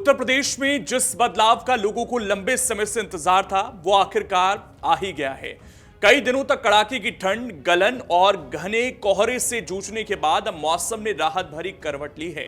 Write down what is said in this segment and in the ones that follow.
उत्तर प्रदेश में जिस बदलाव का लोगों को लंबे समय से इंतजार था वो आखिरकार आ ही गया है। कई दिनों तक कड़ाके की ठंड, गलन और घने कोहरे से जूझने के बाद अब मौसम ने राहत भरी करवट ली है।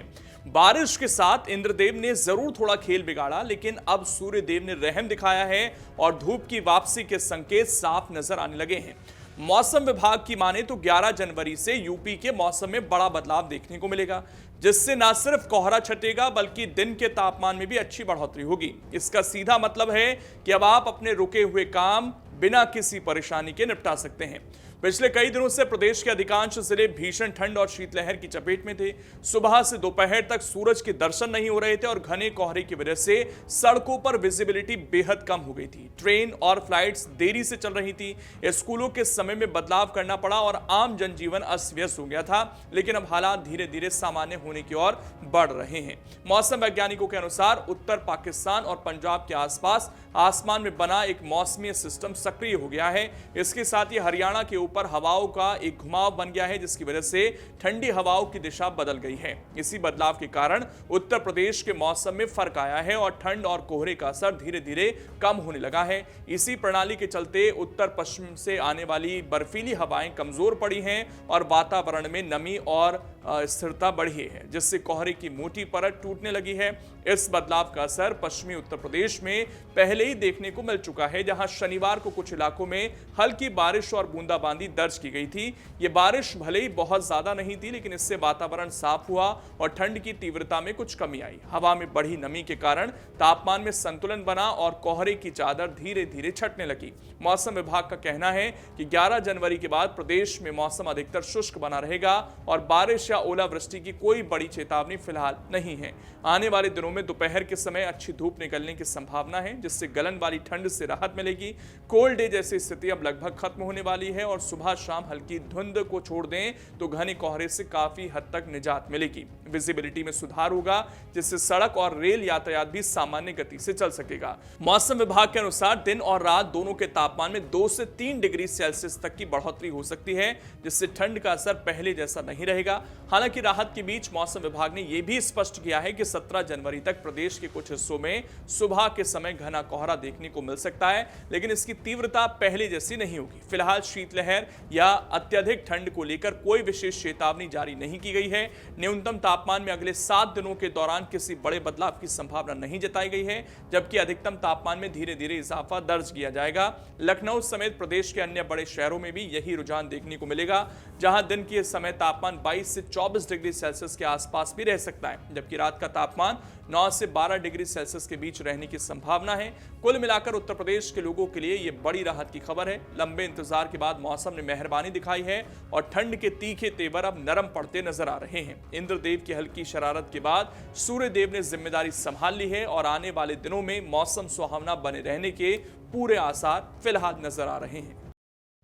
बारिश के साथ इंद्रदेव ने जरूर थोड़ा खेल बिगाड़ा, लेकिन अब सूर्य देव ने रहम दिखाया है और धूप की वापसी के संकेत साफ नजर आने लगे हैं। मौसम विभाग की माने तो 11 जनवरी से यूपी के मौसम में बड़ा बदलाव देखने को मिलेगा, जिससे न सिर्फ कोहरा छटेगा बल्कि दिन के तापमान में भी अच्छी बढ़ोतरी होगी। इसका सीधा मतलब है कि अब आप अपने रुके हुए काम बिना किसी परेशानी के निपटा सकते हैं। पिछले कई दिनों से प्रदेश के अधिकांश जिले भीषण ठंड और शीतलहर की चपेट में थे। सुबह से दोपहर तक सूरज के दर्शन नहीं हो रहे थे और घने कोहरे की वजह से सड़कों पर विजिबिलिटी बेहद कम हो गई थी। ट्रेन और फ्लाइट्स देरी से चल रही थी। स्कूलों के समय में बदलाव करना पड़ा और आम जनजीवन अस्त व्यस्त हो गया था, लेकिन अब हालात धीरे धीरे सामान्य होने की ओर बढ़ रहे हैं। मौसम वैज्ञानिकों के अनुसार उत्तर पाकिस्तान और पंजाब के आसपास आसमान में बना एक मौसमी सिस्टम सक्रिय हो गया है। इसके साथ ही हरियाणा के ऊपर हवाओं का एक घुमाव बन गया है, जिसकी वजह से ठंडी हवाओं की दिशा बदल गई है। इसी बदलाव के कारण उत्तर प्रदेश के मौसम में फर्क आया है और ठंड और कोहरे का असर धीरे धीरे कम होने लगा है। इसी प्रणाली के चलते उत्तर पश्चिम से आने वाली बर्फीली हवाएं कमजोर पड़ी हैं और वातावरण में नमी और स्थिरता बढ़ी है, जिससे कोहरे की मोटी परत टूटने लगी है। इस बदलाव का असर पश्चिमी उत्तर प्रदेश में पहले ही देखने को मिल चुका है, जहां शनिवार को कुछ इलाकों में हल्की बारिश और बूंदाबांदी दर्ज की गई थी। ये बारिश भले ही बहुत ज्यादा नहीं थी, लेकिन इससे वातावरण साफ हुआ और ठंड की तीव्रता में कुछ कमी आई। हवा में बढ़ी नमी के कारण तापमान में संतुलन बना और कोहरे की चादर धीरे धीरे छटने लगी। मौसम विभाग का कहना है कि 11 जनवरी के बाद प्रदेश में मौसम अधिकतर शुष्क बना रहेगा और बारिश या ओलावृष्टि की कोई बड़ी चेतावनी फिलहाल नहीं है। आने वाले दिनों में दोपहर के समय अच्छी धूप निकलने की संभावना है, जिससे गलन वाली ठंड से राहत मिलेगी। कोल्ड डे जैसी स्थिति अब लगभग खत्म होने वाली है और सुबह शाम हल्की धुंध को छोड़ दें तो घने कोहरे से काफी हद तक निजात मिलेगी। विजिबिलिटी में सुधार होगा, जिससे सड़क और रेल यातायात भी सामान्य गति से चल सकेगा। मौसम विभाग के अनुसार दिन और रात दोनों के तापमान में 2 से 3 डिग्री सेल्सियस तक की बढ़ोतरी हो सकती है, जिससे ठंड का असर पहले जैसा नहीं रहेगा। हालांकि राहत के बीच मौसम विभाग ने यह भी स्पष्ट किया है कि 17 जनवरी तक प्रदेश के कुछ हिस्सों में सुबह के समय घना कोहरा देखने को मिल सकता है, लेकिन इसकी तीव्रता पहले जैसी नहीं होगी। फिलहाल शीतलहर या अत्यधिक ठंड को लेकर कोई विशेष चेतावनी जारी नहीं की गई है। न्यूनतम तापमान में अगले 7 दिनों के दौरान किसी बड़े बदलाव की संभावना नहीं जताई गई है, जबकि अधिकतम तापमान में धीरे धीरे इजाफा दर्ज किया जाएगा। लखनऊ समेत प्रदेश के अन्य बड़े शहरों में भी यही रुझान देखने को मिलेगा, जहां दिन के समय तापमान 22 से 24 डिग्री सेल्सियस के आसपास भी रह सकता है, जबकि रात का तापमान 9 से 12 डिग्री सेल्सियस के बीच रहने की संभावना है। कुल मिलाकर उत्तर प्रदेश के लोगों के लिए यह बड़ी राहत की खबर है। लंबे इंतजार के बाद मौसम ने मेहरबानी दिखाई है और ठंड के तीखे तेवर अब नरम पड़ते नजर आ रहे हैं। इंद्रदेव की हल्की शरारत के बाद सूर्य देव ने जिम्मेदारी संभाल ली है और आने वाले दिनों में मौसम सुहावना बने रहने के पूरे आसार फिलहाल नजर आ रहे हैं।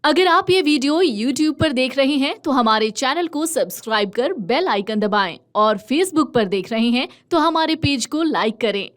अगर आप ये वीडियो YouTube पर देख रहे हैं तो हमारे चैनल को सब्सक्राइब कर बेल आइकन दबाएं और Facebook पर देख रहे हैं तो हमारे पेज को लाइक करें।